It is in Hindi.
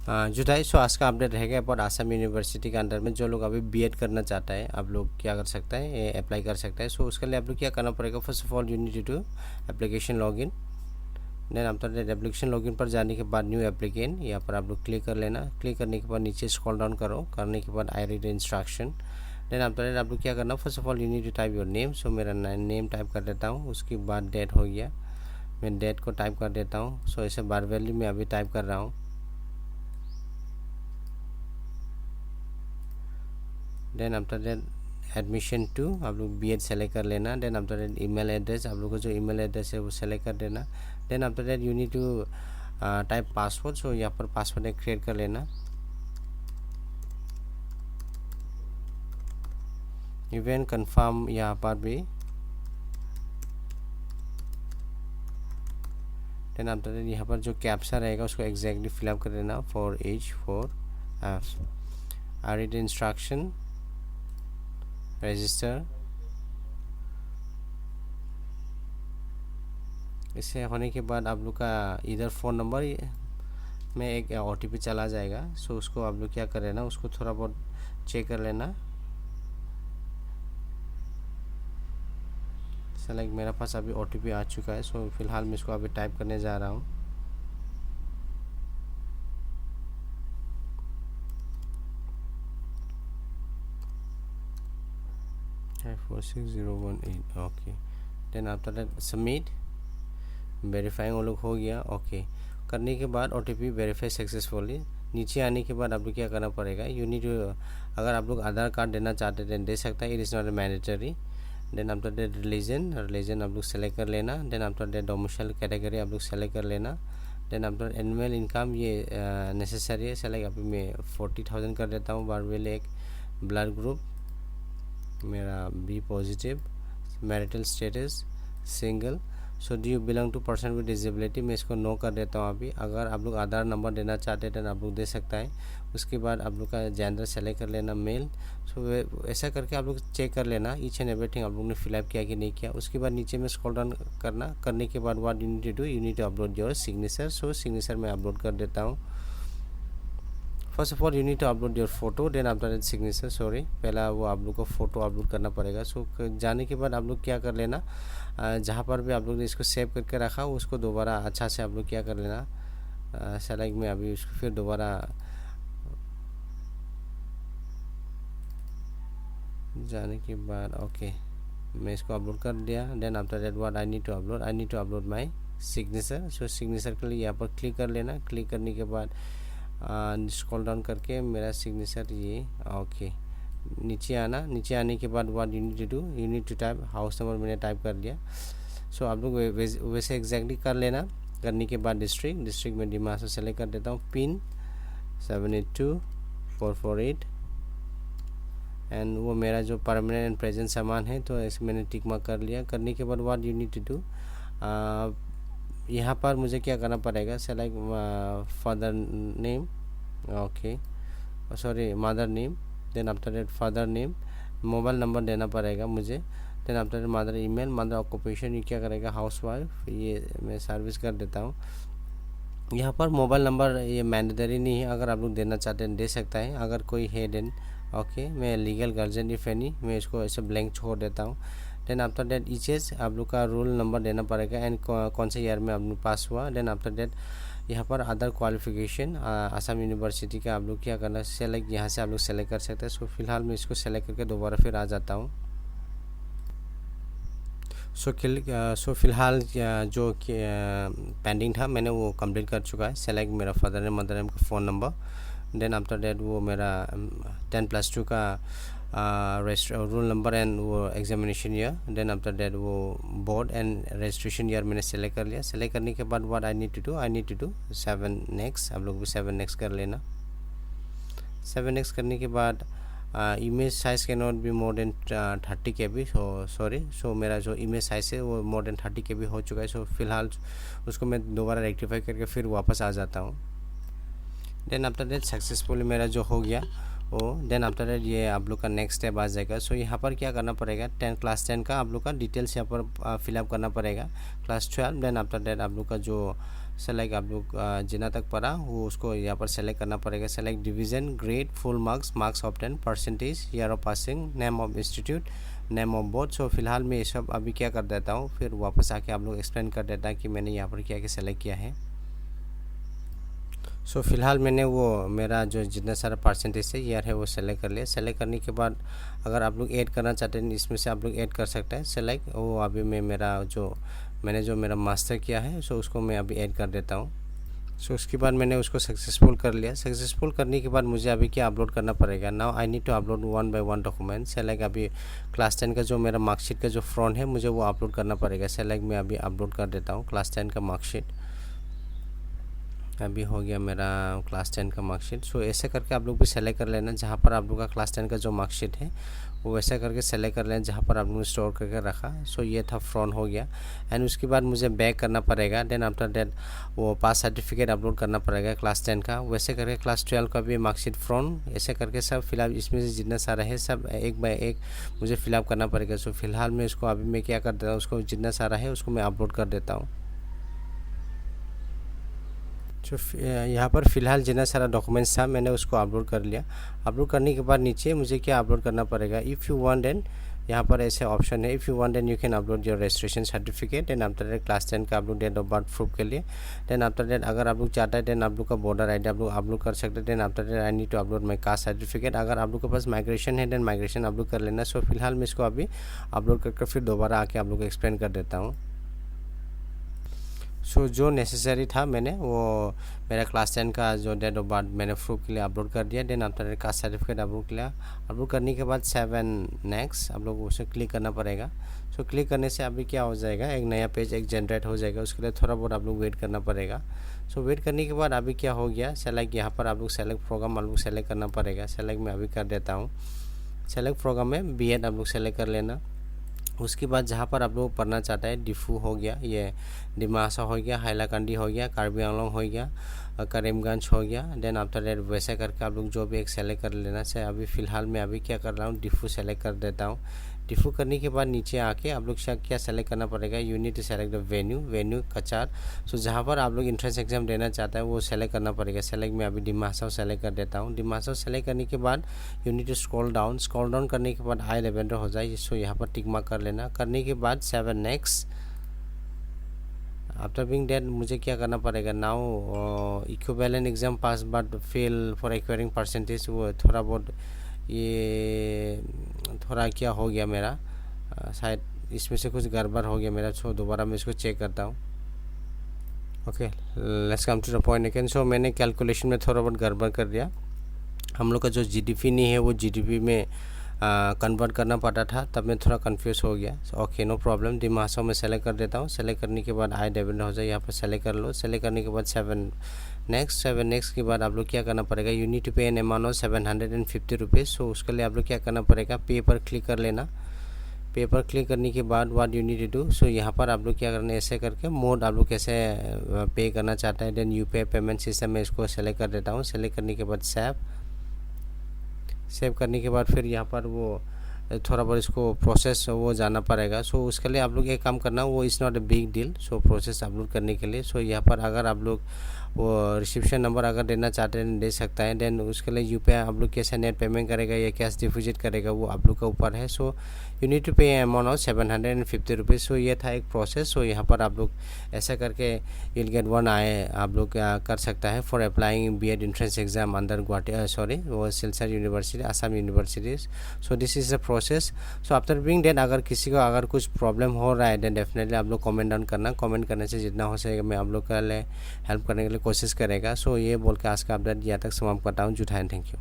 जुदाई सो आज का अपडेट रहेगा अबाउट आसाम यूनिवर्सिटी के अंडर में जो लोग अभी बीएड करना चाहता है आप लोग क्या कर सकता है अप्लाई कर सकता है। सो उसके लिए आप लोग क्या करना पड़ेगा, first of all you need to application login. Then after that application login पर जाने के बाद न्यू एप्लीकेंट यहाँ पर आप लोग क्लिक कर लेना। क्लिक करने के बाद नीचे स्क्रॉल डाउन करो, करने के बाद I read instruction. Then after that आप लोग क्या करना, first of all you need to type your name. So मेरा नेम टाइप कर देता हूँ, उसके बाद डेट हो गया, मैं डेट को टाइप कर देता हूँ। सो ऐसे बार वैल्यू मैं अभी टाइप कर रहा हूँ। Then after that admission to आप लोग बीएड सेलेक्ट कर लेना। Then after that email address, आप लोग को जो ईमेल एड्रेस है वो सेलेक्ट कर देना। Then after that you need to type password. So यहाँ पर पासवर्ड एक क्रिएट कर लेना। इवेंट कंफर्म यहाँ पर भी। देन आफ्टर दैट यहाँ पर जो कैप्चा रहेगा उसको एग्जैक्टली फिलअप कर देना, for as for I read instruction register. इससे होने के बाद आप लोग का इधर फ़ोन नंबर में एक ओटीपी चला जाएगा। सो उसको आप लोग क्या कर लेना, उसको थोड़ा बहुत चेक कर लेना। लाइक मेरे पास अभी ओटीपी आ चुका है। सो फिलहाल मैं इसको अभी टाइप करने जा रहा हूँ। 546,018 okay. Then after that submit, verifying वो लोग हो गया। ओके करने के बाद ओटीपी वेरीफाई सक्सेसफुली। नीचे आने के बाद आप लोग क्या करना पड़ेगा, यू नीड अगर आप लोग आधार कार्ड देना चाहते हैं दे सकता है, it is not mandatory. Then after that religion आप लोग सेलेक्ट कर लेना। Then after that domicile category आप लोग सेलेक्ट कर लेना। देन आफ्टर एनुअल इनकम ये नेसेसरी है, सेलेक्ट अभी मैं 40,000 कर देता हूँ। बारवेल एक ब्लड ग्रुप मेरा B positive, marital status single. So do you belong to person with disability, मैं इसको नो कर देता हूँ अभी। अगर आप लोग आधार नंबर देना चाहते हैं तो आप लोग दे सकता है। उसके बाद आप लोग का जेंडर सेलेक्ट कर लेना मेल। सो ऐसा करके आप लोग चेक कर लेना ईच एंड एवरीथिंग आप लोग ने फिलअप किया कि नहीं किया। उसके बाद नीचे में स्क्रॉल डाउन करने के बाद what you need to do, you need to upload your signature. So signature मैं अपलोड कर देता हूँ। First of all you need to upload your photo, then after that signature. Sorry पहला वो आप लोग को फ़ोटो अपलोड करना पड़ेगा। सो जाने के बाद आप लोग क्या कर लेना, जहाँ पर भी आप लोग ने इसको सेव करके रखा उसको दोबारा अच्छा से आप लोग क्या कर लेना, सेलेक्ट में अभी उसको फिर दोबारा जाने के बाद ओके मैं इसको अपलोड कर दिया। Then after that what I need to upload my signature. So signature के लिए यहाँ पर क्लिक कर लेना। क्लिक करने के बाद स्क्रॉल डाउन करके मेरा सिग्नेचर ये ओके नीचे आना। नीचे आने के बाद what you need to do, you need to type house number मैंने टाइप कर दिया। सो आप लोग वैसे एग्जैक्टली कर लेना। करने के बाद डिस्ट्रिक्ट में डिमासा सेलेक्ट कर देता हूँ। पिन 782448 एंड वो मेरा जो परमानेंट एंड प्रेजेंट सामान है तो ऐसे मैंने टिक मार्क कर लिया। करने के बाद what you need to do, यहाँ पर मुझे क्या करना पड़ेगा, select father name okay sorry mother name. Then after that father name, mobile number देना पड़ेगा मुझे। Then after that mother email, mother occupation ये क्या करेगा हाउसवाइफ, ये मैं सर्विस कर देता हूँ। यहाँ पर मोबाइल नंबर ये मैंडेटरी नहीं है, अगर आप लोग देना चाहते हैं दे सकता है, अगर कोई है देन ओके। मैं लीगल गार्जियन इफ एनी मैं इसको ऐसे ब्लैंक छोड़ देता हूँ। देन आफ्टर दैट ईचेस आप लोग का रोल नंबर देना पड़ेगा एंड कौन से ईयर में आप लोग पास हुआ। देन आफ्टर दैट यहाँ पर अदर क्वालिफिकेशन आसाम यूनिवर्सिटी का आप लोग क्या करना, सेलेक्ट यहाँ से आप लोग सेलेक्ट कर सकते हैं। सो फिलहाल मैं इसको सेलेक्ट करके दोबारा फिर आ जाता हूँ। सो फिलहाल जो पेंडिंग था मैंने वो कंप्लीट कर चुका है। सेलेक्ट मेरा फादर नेम मदर नेम का phone number. Then after that वो मेरा 10+2 का रोल नंबर एंड वो examination year. Then after that वो बोर्ड एंड रजिस्ट्रेशन ईयर मैंने सेलेक्ट कर लिया। सेलेक्ट करने के बाद what I need to do 7 next, आप लोग भी 7 नेक्स्ट कर लेना। 7 नेक्स्ट करने के बाद image size can not be more than 30 KB। सो मेरा जो इमेज साइज़ है वो मोर देन 30 KB हो चुका है। सो फिलहाल उसको मैं दोबारा रेक्टिफाई करके फिर वापस आ जाता हूँ। देन आफ्टर दैट सक्सेसफुली मेरा जो हो गया वो, देन आफ्टर दैट ये आप लोग का नेक्स्ट स्टेप आ जाएगा। सो यहाँ पर क्या करना पड़ेगा, क्लास 10 का आप लोग का डिटेल्स यहाँ पर फिलअप करना पड़ेगा। क्लास 12 देन आफ्टर दैट आप लोग का जो सेलेक्ट आप लोग जितना तक पढ़ा वो उसको यहाँ पर सेलेक्ट करना पड़ेगा। Select division, grade, full marks, marks obtain, percentage, year of passing, name of institute, name of board. So फिलहाल मैं ये सब अभी क्या कर देता हूँ, फिर वापस आके आप लोग एक्सप्लेन कर देता है कि मैंने यहाँ पर क्या क्या सेलेक्ट किया है। सो फिलहाल मैंने वो मेरा जो जितना सारा परसेंटेज है ईयर है वो सेलेक्ट कर लिया। सेलेक्ट करने के बाद अगर आप लोग ऐड करना चाहते हैं इसमें से आप लोग ऐड कर सकते हैं सेलेक्ट। वो अभी मैं मैंने जो मेरा मास्टर किया है सो उसको मैं अभी ऐड कर देता हूँ। सो उसके बाद मैंने उसको सक्सेसफुल कर लिया। सक्सेसफुल करने के बाद मुझे अभी क्या अपलोड करना पड़ेगा, now I need to upload 1 by 1 document. Select अभी क्लास 10 का जो मेरा मार्कशीट का जो फ्रंट है मुझे वो अपलोड करना पड़ेगा। सेलेक्ट मैं अभी अपलोड कर देता हूँ क्लास 10 का मार्कशीट। अभी हो गया मेरा क्लास 10 का मार्कशीट। सो ऐसे करके आप लोग भी सेलेक्ट कर लेना, जहाँ पर आप लोग का क्लास 10 का जो मार्कशीट है वो वैसा करके सेलेक्ट कर लेना जहाँ पर आप लोगों ने स्टोर करके रखा। सो ये था फ्रंट हो गया। एंड उसके बाद मुझे बैक करना पड़ेगा। देन आफ्टर दैट वो पास सर्टिफिकेट अपलोड करना पड़ेगा क्लास 10 का। वैसे करके क्लास 12 का भी मार्कशीट फ्रंट, ऐसे करके सब फिलहाल इसमें से जितना सारा है सब एक बाय एक मुझे फिलअप करना पड़ेगा। सो फिलहाल मैं इसको अभी मैं क्या कर देता हूँ, उसको जितना सारा है उसको मैं अपलोड कर देता हूँ। जो यहाँ पर फ़िलहाल जितना सारा डॉक्यूमेंट्स था मैंने उसको अपलोड कर लिया। अपलोड करने के बाद नीचे मुझे क्या अपलोड करना पड़ेगा, इफ़ यू वांट देन यहाँ पर ऐसे ऑप्शन है, if you want then you can upload your registration certificate. Then after that class 10 का आप लोग डेट ऑफ बर्थ प्रूफ के लिए। देन आफ्टर दैट अगर आप लोग चाहते हैं देन आप लोग का वोटर ID आप लोग अपलोड कर सकते हैं। Then after that I need to upload my caste certificate. अगर आप लोग के पास माइग्रेशन है देन माइग्रेशन अपलोड कर लेना। सो फिलहाल मैं इसको अभी अपलोड करके फिर दोबारा आके आप लोग को एक्सप्लेन कर देता हूँ। सो जो नेसेसरी था मैंने वो मेरा क्लास 10 का जो डेट ऑफ बर्थ मैंने प्रूफ के लिए अपलोड कर दिया। Then after caste certificate upload किया। अपलोड करने के बाद 7 नेक्स्ट आप लोग उसे क्लिक करना पड़ेगा। सो क्लिक करने से अभी क्या हो जाएगा, एक नया पेज एक जनरेट हो जाएगा। उसके लिए थोड़ा बहुत आप लोग वेट करना पड़ेगा। सो वेट करने के बाद अभी क्या हो गया, सेलेक्ट यहाँ पर आप लोग सेलेक्ट प्रोग्राम आप लोग सेलेक्ट करना पड़ेगा। सेलेक्ट मैं अभी कर देता हूँ। सेलेक्ट प्रोग्राम में BEd आप लोग सेलेक्ट कर लेना। उसके बाद जहाँ पर आप लोग पढ़ना चाहता है, डिफू हो गया, ये डिमा हासाव हो गया, हाइलाकांडी हो गया, कार्बी आंगलोंग हो गया, करीमगंज हो गया। देन आफ्टर दैट वैसे करके आप लोग जो भी एक सेलेक्ट कर लेना चाहिए। अभी फ़िलहाल मैं अभी क्या कर रहा हूँ, डिफू सेलेक्ट कर देता हूँ। डिफू करने के बाद नीचे आके आप लोग क्या सेलेक्ट करना पड़ेगा, you need to select the venue Cachar. So जहाँ पर आप लोग इंट्रेंस एग्जाम देना चाहता है वो सेलेक्ट करना पड़ेगा। सेलेक्ट मैं अभी डिमा हासाव सेलेक्ट कर देता हूँ। डिमा हासाव सेलेक्ट करने के बाद you need to scroll down करने के बाद आई लेवेंडर हो जाए। सो यहाँ पर टिक मार्क कर लेना। करने के बाद 7 नेक्स्ट। आफ्टर बीइंग दैट मुझे क्या करना पड़ेगा, now equivalent exam pass but fail for acquiring percentage. वो थोड़ा बहुत ये थोड़ा क्या हो गया मेरा, शायद इसमें से कुछ गड़बड़ हो गया मेरा। सो दोबारा मैं इसको चेक करता हूँ। Okay, let's come to the point again. So मैंने कैलकुलेशन में थोड़ा बहुत गड़बड़ कर दिया। हम लोग का जो GDP नहीं है वो GDP में कन्वर्ट करना पड़ा था, तब मैं थोड़ा कंफ्यूज हो गया। Okay, no problem. Dima Hasao में सेलेक्ट कर देता हूँ। सेलेक्ट करने के बाद आई डेबिट हो जाए, यहाँ पर सेलेक्ट कर लो। सेलेक्ट करने के बाद 7 नेक्स्ट के बाद आप लोग क्या करना पड़ेगा, यू नीड टू पे एन अमाउंट ऑफ 750 रुपीज़। सो उसके लिए आप लोग क्या करना पड़ेगा, पे पर क्लिक कर लेना। पे पर क्लिक करने के बाद what you need to do, so यहाँ पर आप लोग क्या करना है, ऐसे करके मोड आप लोग कैसे पे करना चाहता है। देन UPI पेमेंट सिस्टम में इसको सेलेक्ट कर देता हूँ। सेलेक्ट करने के बाद सेव करने के बाद फिर यहाँ पर वो थोड़ा बहुत इसको प्रोसेस वो जाना पड़ेगा। सो उसके लिए आप लोग एक काम करना, वो is not a big deal. So process upload करने के लिए सो यहाँ पर अगर आप लोग वो रिसिप्शन नंबर अगर देना चाहते हैं दे सकता है। देन उसके लिए UPI आप लोग कैसे नेट पेमेंट करेगा या कैश डिपॉजिट करेगा वो आप लोग के ऊपर है। सो यू नीड टू पे अमाउंट ऑफ 750 रुपीज़। सो ये था एक प्रोसेस। सो यहाँ पर आप लोग ऐसा करके विल गेट 1 आए आप लोग कर सकता है for applying BEd entrance exam under Guwahati वो Silchar university Assam universities. So this is the process. So after being that अगर किसी को अगर कुछ प्रॉब्लम हो रहा है देन डेफिनेटली आप लोग कमेंट डाउन करना। कमेंट करने से जितना हो सकेगा मैं आप लोग के लिए हेल्प करने के लिए कोशिश करेगा। सो ये बोल के आज का अपडेट यहाँ तक समाप्त करता हूँ। जुटाएं, थैंक यू।